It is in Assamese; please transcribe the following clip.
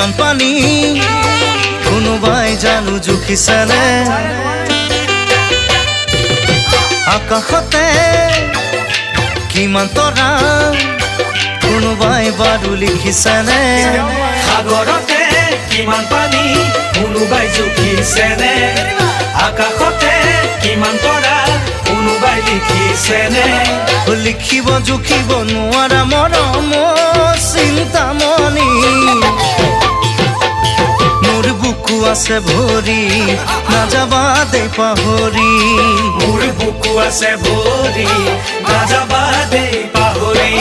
কিমান পানী কোনোবাই জানো জুখিছেনে আকাশতে কিমান তৰা কোনোবাই বাৰু লিখিছেনে সাগৰতে কিমান পানী কোনোবাই জুখিছেনে আকাশতে কিমান তৰা কোনোবাই লিখিছেনে লিখিব জুখিব নোৱাৰা মৰম চিন্তামণি মোৰ বুকু আছে ভৰি নাযাবা দে পাহৰি মোৰ বুকু আছে ভৰি নাযাবা দে পাহৰি